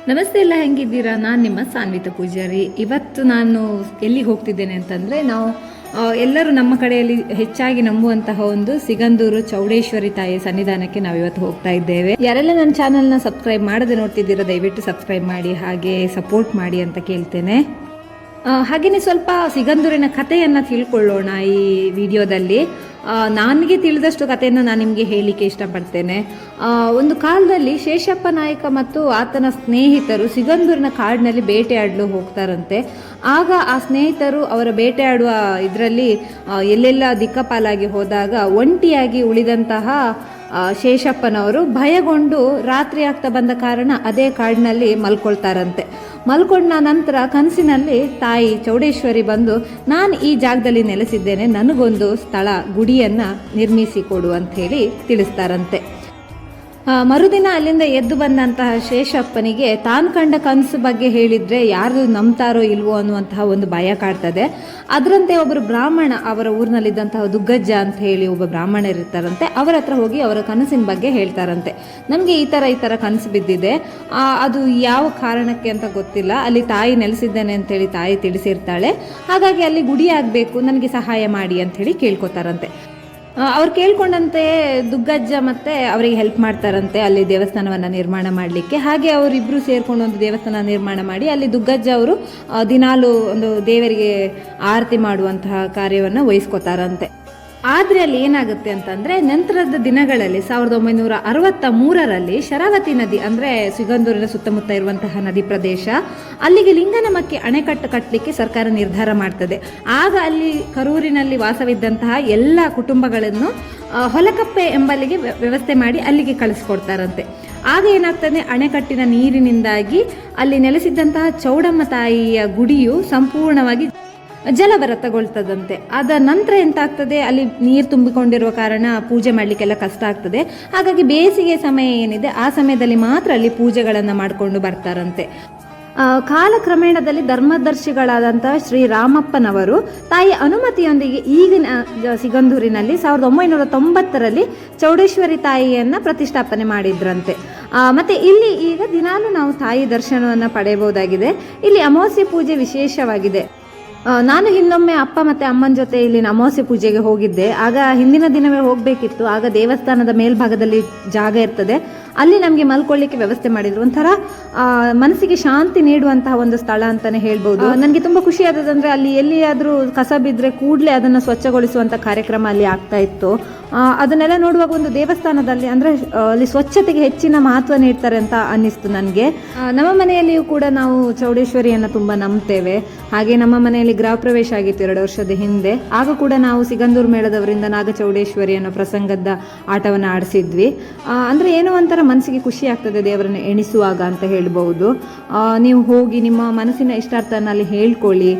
ನಮಸ್ತೆ, ಎಲ್ಲ ಹೆಂಗಿದ್ದೀರಾ? ನಾನು ನಿಮ್ಮ ಸಾನ್ವಿತ ಪೂಜಾರಿ. ಇವತ್ತು ನಾನು ಎಲ್ಲಿಗೆ ಹೋಗ್ತಿದ್ದೇನೆ ಅಂತಂದರೆ, ನಾವು ಎಲ್ಲರೂ ನಮ್ಮ ಕಡೆಯಲ್ಲಿ ಹೆಚ್ಚಾಗಿ ನಂಬುವಂತಹ ಒಂದು ಸಿಗಂದೂರು ಚೌಡೇಶ್ವರಿ ತಾಯಿಯ ಸನ್ನಿಧಾನಕ್ಕೆ ನಾವು ಇವತ್ತು ಹೋಗ್ತಾ ಇದ್ದೇವೆ. ಯಾರೆಲ್ಲ ನನ್ನ ಚಾನಲ್ನ ಸಬ್ಸ್ಕ್ರೈಬ್ ಮಾಡದೆ ನೋಡ್ತಿದ್ದೀರಾ, ದಯವಿಟ್ಟು ಸಬ್ಸ್ಕ್ರೈಬ್ ಮಾಡಿ, ಹಾಗೆ ಸಪೋರ್ಟ್ ಮಾಡಿ ಅಂತ ಕೇಳ್ತೇನೆ. ಹಾಗೆಯೇ ಸ್ವಲ್ಪ ಸಿಗಂದೂರಿನ ಕಥೆಯನ್ನು ತಿಳ್ಕೊಳ್ಳೋಣ ಈ ವಿಡಿಯೋದಲ್ಲಿ. ನನಗೆ ತಿಳಿದಷ್ಟು ಕಥೆಯನ್ನು ನಾನು ನಿಮಗೆ ಹೇಳಲಿಕ್ಕೆ ಇಷ್ಟಪಡ್ತೇನೆ. ಒಂದು ಕಾಲದಲ್ಲಿ ಶೇಷಪ್ಪ ನಾಯಕ ಮತ್ತು ಆತನ ಸ್ನೇಹಿತರು ಸಿಗಂದೂರಿನ ಕಾಡಿನಲ್ಲಿ ಬೇಟೆಯಾಡಲು ಹೋಗ್ತಾರಂತೆ. ಆಗ ಆ ಸ್ನೇಹಿತರು ಅವರ ಬೇಟೆಯಾಡುವ ಇದರಲ್ಲಿ ಎಲ್ಲೆಲ್ಲ ದಿಕ್ಕಪಾಲಾಗಿ ಹೋದಾಗ ಒಂಟಿಯಾಗಿ ಉಳಿದಂತಹ ಶೇಷಪ್ಪನವರು ಭಯಗೊಂಡು ರಾತ್ರಿ ಆಗ್ತಾ ಬಂದ ಕಾರಣ ಅದೇ ಕಾಡಿನಲ್ಲಿ ಮಲ್ಕೊಳ್ತಾರಂತೆ. ಮಲ್ಕೊಂಡ ನಂತರ ಕನಸಿನಲ್ಲಿ ತಾಯಿ ಚೌಡೇಶ್ವರಿ ಬಂದು, ನಾನು ಈ ಜಾಗದಲ್ಲಿ ನೆಲೆಸಿದ್ದೇನೆ, ನನಗೊಂದು ಸ್ಥಳ ಗುಡಿಯನ್ನು ನಿರ್ಮಿಸಿ ಕೊಡು ಅಂಥೇಳಿ ತಿಳಿಸ್ತಾರಂತೆ. ಮರುದಿನ ಅಲ್ಲಿಂದ ಎದ್ದು ಬಂದಂತಹ ಶೇಷಪ್ಪನಿಗೆ ತಾನು ಕಂಡ ಕನಸು ಬಗ್ಗೆ ಹೇಳಿದರೆ ಯಾರು ನಂಬ್ತಾರೋ ಇಲ್ವೋ ಅನ್ನುವಂತಹ ಒಂದು ಭಯ ಕಾಡ್ತದೆ. ಅದರಂತೆ ಒಬ್ಬರು ಬ್ರಾಹ್ಮಣ, ಅವರ ಊರಿನಲ್ಲಿದ್ದಂತಹ ದುಗ್ಗಜ್ಜ ಅಂತ ಹೇಳಿ ಒಬ್ಬ ಬ್ರಾಹ್ಮಣರಿರ್ತಾರಂತೆ, ಅವರ ಹತ್ರ ಹೋಗಿ ಅವರ ಕನಸಿನ ಬಗ್ಗೆ ಹೇಳ್ತಾರಂತೆ. ನಮಗೆ ಈ ಥರ ಕನಸು ಬಿದ್ದಿದೆ, ಅದು ಯಾವ ಕಾರಣಕ್ಕೆ ಅಂತ ಗೊತ್ತಿಲ್ಲ, ಅಲ್ಲಿ ತಾಯಿ ನೆಲೆಸಿದ್ದೇನೆ ಅಂತೇಳಿ ತಾಯಿ ತಿಳಿಸಿರ್ತಾಳೆ, ಹಾಗಾಗಿ ಅಲ್ಲಿ ಗುಡಿ ಆಗಬೇಕು, ನನಗೆ ಸಹಾಯ ಮಾಡಿ ಅಂಥೇಳಿ ಕೇಳ್ಕೊತಾರಂತೆ. ಅವ್ರು ಕೇಳ್ಕೊಂಡಂತೆ ದುಗ್ಗಜ್ಜ ಮತ್ತೆ ಅವರಿಗೆ ಹೆಲ್ಪ್ ಮಾಡ್ತಾರಂತೆ ಅಲ್ಲಿ ದೇವಸ್ಥಾನವನ್ನು ನಿರ್ಮಾಣ ಮಾಡಲಿಕ್ಕೆ. ಹಾಗೆ ಅವರಿಬ್ಬರು ಸೇರ್ಕೊಂಡು ಒಂದು ದೇವಸ್ಥಾನ ನಿರ್ಮಾಣ ಮಾಡಿ ಅಲ್ಲಿ ದುಗ್ಗಜ್ಜ ಅವರು ದಿನಾಲು ಒಂದು ದೇವರಿಗೆ ಆರತಿ ಮಾಡುವಂತಹ ಕಾರ್ಯವನ್ನು ವಹಿಸ್ಕೊತಾರಂತೆ. ಆದರೆ ಅಲ್ಲಿ ಏನಾಗುತ್ತೆ ಅಂತಂದರೆ, ನಂತರದ ದಿನಗಳಲ್ಲಿ 1963ರಲ್ಲಿ ಶರಾವತಿ ನದಿ, ಅಂದರೆ ಸಿಗಂದೂರಿನ ಸುತ್ತಮುತ್ತ ಇರುವಂತಹ ನದಿ ಪ್ರದೇಶ, ಅಲ್ಲಿಗೆ ಲಿಂಗನಮಕ್ಕಿ ಅಣೆಕಟ್ಟು ಕಟ್ಟಲಿಕ್ಕೆ ಸರ್ಕಾರ ನಿರ್ಧಾರ ಮಾಡ್ತದೆ. ಆಗ ಅಲ್ಲಿ ಕರೂರಿನಲ್ಲಿ ವಾಸವಿದ್ದಂತಹ ಎಲ್ಲ ಕುಟುಂಬಗಳನ್ನು ಹೊಲಕಪ್ಪೆ ಎಂಬಲ್ಲಿಗೆ ವ್ಯವಸ್ಥೆ ಮಾಡಿ ಅಲ್ಲಿಗೆ ಕಳಿಸ್ಕೊಡ್ತಾರಂತೆ. ಆಗ ಏನಾಗ್ತದೆ, ಅಣೆಕಟ್ಟಿನ ನೀರಿನಿಂದಾಗಿ ಅಲ್ಲಿ ನೆಲೆಸಿದ್ದಂತಹ ಚೌಡಮ್ಮ ತಾಯಿಯ ಗುಡಿಯು ಸಂಪೂರ್ಣವಾಗಿ ಜಲಭರತಗೊಳ್ತದಂತೆ. ಅದ ನಂತರ ಎಂತಾಗ್ತದೆ, ಅಲ್ಲಿ ನೀರು ತುಂಬಿಕೊಂಡಿರುವ ಕಾರಣ ಪೂಜೆ ಮಾಡಲಿಕ್ಕೆಲ್ಲ ಕಷ್ಟ ಆಗ್ತದೆ. ಹಾಗಾಗಿ ಬೇಸಿಗೆ ಸಮಯ ಏನಿದೆ ಆ ಸಮಯದಲ್ಲಿ ಮಾತ್ರ ಅಲ್ಲಿ ಪೂಜೆಗಳನ್ನು ಮಾಡಿಕೊಂಡು ಬರ್ತಾರಂತೆ. ಕಾಲಕ್ರಮೇಣದಲ್ಲಿ ಧರ್ಮದರ್ಶಿಗಳಾದಂತಹ ಶ್ರೀ ರಾಮಪ್ಪನವರು ತಾಯಿಯ ಅನುಮತಿಯೊಂದಿಗೆ ಈಗಿನ ಸಿಗಂದೂರಿನಲ್ಲಿ 1990ರಲ್ಲಿ ಚೌಡೇಶ್ವರಿ ತಾಯಿಯನ್ನು ಪ್ರತಿಷ್ಠಾಪನೆ ಮಾಡಿದ್ರಂತೆ. ಮತ್ತು ಇಲ್ಲಿ ಈಗ ದಿನಾಲೂ ನಾವು ತಾಯಿ ದರ್ಶನವನ್ನು ಪಡೆಯಬಹುದಾಗಿದೆ. ಇಲ್ಲಿ ಅಮಾವಾಸ್ಯೆ ಪೂಜೆ ವಿಶೇಷವಾಗಿದೆ. ನಾನು ಹಿಂದೊಮ್ಮೆ ಅಪ್ಪ ಮತ್ತು ಅಮ್ಮನ ಜೊತೆ ಇಲ್ಲಿ ಅಮಾವಾಸ್ಯೆ ಪೂಜೆಗೆ ಹೋಗಿದ್ದೆ. ಆಗ ಹಿಂದಿನ ದಿನವೇ ಹೋಗಬೇಕಿತ್ತು. ಆಗ ದೇವಸ್ಥಾನದ ಮೇಲ್ಭಾಗದಲ್ಲಿ ಜಾಗ ಇರ್ತದೆ, ಅಲ್ಲಿ ನಮಗೆ ಮಲ್ಕೊಳ್ಳಿಕ್ಕೆ ವ್ಯವಸ್ಥೆ ಮಾಡಿದ್ರು. ಒಂಥರ ಮನಸ್ಸಿಗೆ ಶಾಂತಿ ನೀಡುವಂತಹ ಒಂದು ಸ್ಥಳ ಅಂತಲೇ ಹೇಳ್ಬೋದು. ನನಗೆ ತುಂಬ ಖುಷಿ ಆದದಂದರೆ, ಅಲ್ಲಿ ಎಲ್ಲಿಯಾದರೂ ಕಸ ಬಿದ್ದರೆ ಕೂಡಲೇ ಅದನ್ನು ಸ್ವಚ್ಛಗೊಳಿಸುವಂಥ ಕಾರ್ಯಕ್ರಮ ಅಲ್ಲಿ ಆಗ್ತಾ ಇತ್ತು. ಅದನ್ನೆಲ್ಲ ನೋಡುವಾಗ ಒಂದು ದೇವಸ್ಥಾನದಲ್ಲಿ ಅಂದರೆ ಅಲ್ಲಿ ಸ್ವಚ್ಛತೆಗೆ ಹೆಚ್ಚಿನ ಮಹತ್ವ ನೀಡ್ತಾರೆ ಅಂತ ಅನ್ನಿಸ್ತು ನನಗೆ. ನಮ್ಮ ಮನೆಯಲ್ಲಿಯೂ ಕೂಡ ನಾವು ಚೌಡೇಶ್ವರಿಯನ್ನು ತುಂಬ ನಂಬ್ತೇವೆ. ಹಾಗೆ ನಮ್ಮ ಮನೆಯಲ್ಲಿ ಗೃಹ ಪ್ರವೇಶ ಆಗಿತ್ತು 2 ವರ್ಷದ ಹಿಂದೆ. ಆಗ ಕೂಡ ನಾವು ಸಿಗಂದೂರು ಮೇಳದವರಿಂದ ನಾಗಚೌಡೇಶ್ವರಿ ಅನ್ನೋ ಪ್ರಸಂಗದ ಆಟವನ್ನು ಆಡಿಸಿದ್ವಿ. ಅಂದರೆ ಏನೋ ಒಂಥರ ಮನಸ್ಸಿಗೆ ಖುಷಿ ಆಗ್ತದೆ ದೇವರನ್ನು ಎಣಿಸುವಾಗ ಅಂತ ಹೇಳ್ಬೋದು. ನೀವು ಹೋಗಿ ನಿಮ್ಮ ಮನಸ್ಸಿನ ಇಷ್ಟಾರ್ಥನ ಅಲ್ಲಿ ಹೇಳ್ಕೊಳ್ಳಿ,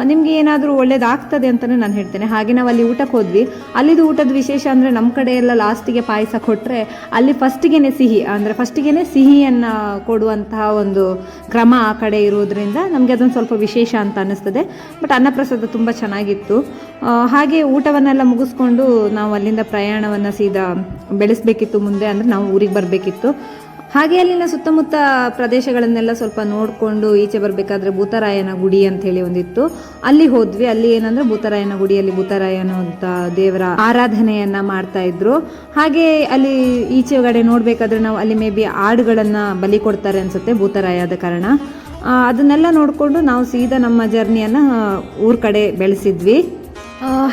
ನಿಮಗೆ ಏನಾದರೂ ಒಳ್ಳೇದಾಗ್ತದೆ ಅಂತಲೇ ನಾನು ಹೇಳ್ತೇನೆ. ಹಾಗೆ ನಾವು ಅಲ್ಲಿ ಊಟಕ್ಕೆ ಹೋದ್ವಿ. ಅಲ್ಲಿದು ಊಟದ ವಿಶೇಷ ಅಂದರೆ, ನಮ್ಮ ಕಡೆ ಎಲ್ಲ ಲಾಸ್ಟಿಗೆ ಪಾಯಸ ಕೊಟ್ಟರೆ, ಅಲ್ಲಿ ಫಸ್ಟಿಗೆ ಸಿಹಿ, ಅಂದರೆ ಫಸ್ಟಿಗೆ ಸಿಹಿಯನ್ನು ಕೊಡುವಂತಹ ಒಂದು ಕ್ರಮ ಆ ಕಡೆ ಇರೋದ್ರಿಂದ ನಮಗೆ ಅದೊಂದು ಸ್ವಲ್ಪ ವಿಶೇಷ ಅಂತ ಅನ್ನಿಸ್ತದೆ. ಬಟ್ ಅನ್ನಪ್ರಸಾದ ತುಂಬ ಚೆನ್ನಾಗಿತ್ತು. ಹಾಗೆ ಊಟವನ್ನೆಲ್ಲ ಮುಗಿಸ್ಕೊಂಡು ನಾವು ಅಲ್ಲಿಂದ ಪ್ರಯಾಣವನ್ನು ಸೀದಾ ಬೆಳೆಸಬೇಕಿತ್ತು ಮುಂದೆ, ಅಂದರೆ ನಾವು ಊರಿಗೆ ಬರಬೇಕಿತ್ತು. ಹಾಗೆ ಅಲ್ಲಿನ ಸುತ್ತಮುತ್ತ ಪ್ರದೇಶಗಳನ್ನೆಲ್ಲ ಸ್ವಲ್ಪ ನೋಡಿಕೊಂಡು ಈಚೆ ಬರಬೇಕಾದ್ರೆ ಭೂತರಾಯನ ಗುಡಿ ಅಂಥೇಳಿ ಒಂದಿತ್ತು, ಅಲ್ಲಿ ಹೋದ್ವಿ. ಅಲ್ಲಿ ಏನಂದರೆ ಭೂತರಾಯನ ಗುಡಿಯಲ್ಲಿ ಭೂತರಾಯನ ಅಂತ ದೇವರ ಆರಾಧನೆಯನ್ನು ಮಾಡ್ತಾ ಇದ್ರು. ಹಾಗೆ ಅಲ್ಲಿ ಈಚೆಗಡೆ ನೋಡಬೇಕಾದ್ರೆ ನಾವು ಅಲ್ಲಿ ಮೇ ಬಿ ಆಡುಗಳನ್ನು ಬಲಿ ಕೊಡ್ತಾರೆ ಅನಿಸುತ್ತೆ ಭೂತರಾಯ ಆದ ಕಾರಣ. ಅದನ್ನೆಲ್ಲ ನೋಡಿಕೊಂಡು ನಾವು ಸೀದಾ ನಮ್ಮ ಜರ್ನಿಯನ್ನು ಊರ ಕಡೆ ಬೆಳೆಸಿದ್ವಿ.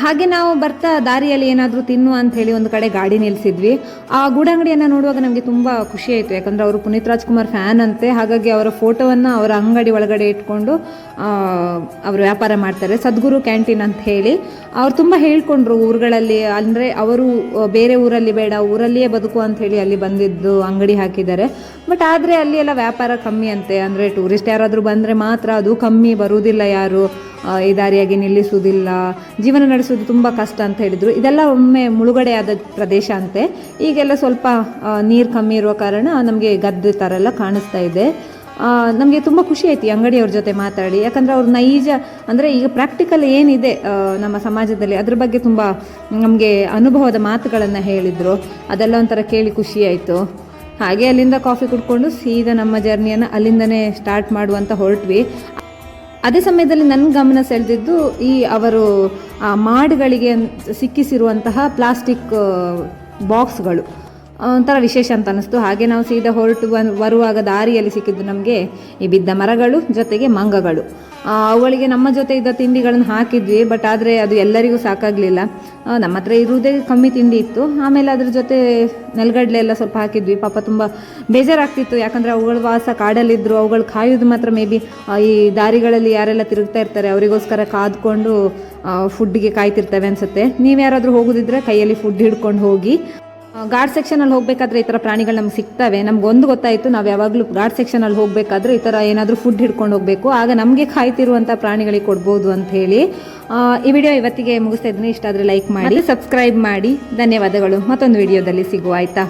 ಹಾಗೆ ನಾವು ಬರ್ತಾ ದಾರಿಯಲ್ಲಿ ಏನಾದರೂ ತಿನ್ನು ಅಂಥೇಳಿ ಒಂದು ಕಡೆ ಗಾಡಿ ನಿಲ್ಲಿಸಿದ್ವಿ. ಆ ಗೂಡಂಗಡಿಯನ್ನು ನೋಡುವಾಗ ನಮಗೆ ತುಂಬ ಖುಷಿ ಆಯಿತು. ಯಾಕಂದರೆ ಅವರು ಪುನೀತ್ ರಾಜ್ಕುಮಾರ್ ಫ್ಯಾನ್ ಅಂತೆ. ಹಾಗಾಗಿ ಅವರ ಫೋಟೋವನ್ನು ಅವರ ಅಂಗಡಿ ಒಳಗಡೆ ಇಟ್ಕೊಂಡು ಅವರು ವ್ಯಾಪಾರ ಮಾಡ್ತಾರೆ, ಸದ್ಗುರು ಕ್ಯಾಂಟೀನ್ ಅಂತ ಹೇಳಿ. ಅವ್ರು ತುಂಬ ಹೇಳ್ಕೊಂಡ್ರು ಊರುಗಳಲ್ಲಿ, ಅಂದರೆ ಅವರು ಬೇರೆ ಊರಲ್ಲಿ ಬೇಡ, ಊರಲ್ಲಿಯೇ ಬದುಕು ಅಂಥೇಳಿ ಅಲ್ಲಿ ಬಂದಿದ್ದು ಅಂಗಡಿ ಹಾಕಿದ್ದಾರೆ. ಬಟ್ ಆದರೆ ಅಲ್ಲಿ ಎಲ್ಲ ವ್ಯಾಪಾರ ಕಮ್ಮಿ ಅಂತೆ. ಅಂದರೆ ಟೂರಿಸ್ಟ್ ಯಾರಾದರೂ ಬಂದರೆ ಮಾತ್ರ, ಅದು ಕಮ್ಮಿ, ಬರುವುದಿಲ್ಲ ಯಾರು, ಈ ದಾರಿಯಾಗಿ ನಿಲ್ಲಿಸುವುದಿಲ್ಲ, ಜೀವನ ನಡೆಸೋದು ತುಂಬ ಕಷ್ಟ ಅಂತ ಹೇಳಿದರು. ಇದೆಲ್ಲ ಒಮ್ಮೆ ಮುಳುಗಡೆಯಾದ ಪ್ರದೇಶ ಅಂತೆ. ಈಗೆಲ್ಲ ಸ್ವಲ್ಪ ನೀರು ಕಮ್ಮಿ ಇರುವ ಕಾರಣ ನಮಗೆ ಗದ್ದೆ ಥರ ಎಲ್ಲ ಕಾಣಿಸ್ತಾ ಇದೆ. ನಮಗೆ ತುಂಬ ಖುಷಿ ಆಯ್ತು ಈ ಅಂಗಡಿಯವ್ರ ಜೊತೆ ಮಾತಾಡಿ. ಯಾಕಂದರೆ ಅವ್ರು ನೈಜ, ಅಂದರೆ ಈಗ ಪ್ರಾಕ್ಟಿಕಲ್ ಏನಿದೆ ನಮ್ಮ ಸಮಾಜದಲ್ಲಿ ಅದ್ರ ಬಗ್ಗೆ ತುಂಬ ನಮಗೆ ಅನುಭವದ ಮಾತುಗಳನ್ನು ಹೇಳಿದರು. ಅದೆಲ್ಲ ಒಂಥರ ಕೇಳಿ ಖುಷಿ ಆಯಿತು. ಹಾಗೆ ಅಲ್ಲಿಂದ ಕಾಫಿ ಕುಡ್ಕೊಂಡು ಸೀದಾ ನಮ್ಮ ಜರ್ನಿಯನ್ನು ಅಲ್ಲಿಂದನೇ ಸ್ಟಾರ್ಟ್ ಮಾಡುವಂತ ಹೊರಟ್ವಿ. ಅದೇ ಸಮಯದಲ್ಲಿ ನನ್ನ ಗಮನ ಸೆಳೆದಿದ್ದು ಈ ಅವರು ಮಾಡುಗಳಿಗೆ ಸಿಕ್ಕಿಸಿರುವಂತಹ ಪ್ಲಾಸ್ಟಿಕ್ ಬಾಕ್ಸ್ಗಳು ಒಂಥರ ವಿಶೇಷ ಅಂತ ಅನ್ನಿಸ್ತು. ಹಾಗೆ ನಾವು ಸೀದಾ ಹೊರಟು ಬರುವಾಗ ದಾರಿಯಲ್ಲಿ ಸಿಕ್ಕಿದ್ದು ನಮಗೆ ಈ ಬಿದ್ದ ಮರಗಳು ಜೊತೆಗೆ ಮಂಗಗಳು. ಅವುಗಳಿಗೆ ನಮ್ಮ ಜೊತೆ ಇದ್ದ ತಿಂಡಿಗಳನ್ನು ಹಾಕಿದ್ವಿ, ಬಟ್ ಆದರೆ ಅದು ಎಲ್ಲರಿಗೂ ಸಾಕಾಗಲಿಲ್ಲ. ನಮ್ಮ ಹತ್ರ ಇರುವುದೇ ಕಮ್ಮಿ ತಿಂಡಿ ಇತ್ತು. ಆಮೇಲೆ ಅದ್ರ ಜೊತೆ ನೆಲಗಡಲೆ ಎಲ್ಲ ಸ್ವಲ್ಪ ಹಾಕಿದ್ವಿ. ಪಾಪ ತುಂಬ ಬೇಜಾರಾಗ್ತಿತ್ತು, ಯಾಕಂದರೆ ಅವುಗಳು ವಾಸ ಕಾಡಲ್ಲಿದ್ದರು. ಅವುಗಳು ಕಾಯೋದು ಮಾತ್ರ ಮೇ ಬಿ ಈ ದಾರಿಗಳಲ್ಲಿ ಯಾರೆಲ್ಲ ತಿರುಗ್ತಾ ಇರ್ತಾರೆ ಅವರಿಗೋಸ್ಕರ ಕಾದ್ಕೊಂಡು ಫುಡ್ಗೆ ಕಾಯ್ತಿರ್ತವೆ ಅನಿಸುತ್ತೆ. ನೀವು ಯಾರಾದರೂ ಹೋಗೋದಿದ್ರೆ ಕೈಯಲ್ಲಿ ಫುಡ್ ಹಿಡ್ಕೊಂಡು ಹೋಗಿ. ಘಾಟ್ ಸೆಕ್ಷನಲ್ಲಿ ಹೋಗಬೇಕಾದ್ರೆ ಈ ಥರ ಪ್ರಾಣಿಗಳು ನಮ್ಗೆ ಸಿಗ್ತವೆ. ನಮ್ಗೊಂದು ಗೊತ್ತಾಯಿತು, ನಾವು ಯಾವಾಗಲೂ ಘಾಟ್ ಸೆಕ್ಷನಲ್ಲಿ ಹೋಗಬೇಕಾದ್ರೆ ಈ ಥರ ಏನಾದರೂ ಫುಡ್ ಹಿಡ್ಕೊಂಡು ಹೋಗಬೇಕು, ಆಗ ನಮಗೆ ಕಾಯ್ತಿರುವಂಥ ಪ್ರಾಣಿಗಳಿಗೆ ಕೊಡ್ಬೋದು ಅಂತ ಹೇಳಿ. ಈ ವಿಡಿಯೋ ಇವತ್ತಿಗೆ ಮುಗಿಸ್ತಾ ಇದ್ದೀನಿ. ಇಷ್ಟ ಆದರೆ ಲೈಕ್ ಮಾಡಿ, ಸಬ್ಸ್ಕ್ರೈಬ್ ಮಾಡಿ. ಧನ್ಯವಾದಗಳು. ಮತ್ತೊಂದು ವಿಡಿಯೋದಲ್ಲಿ ಸಿಗುವ, ಆಯಿತಾ?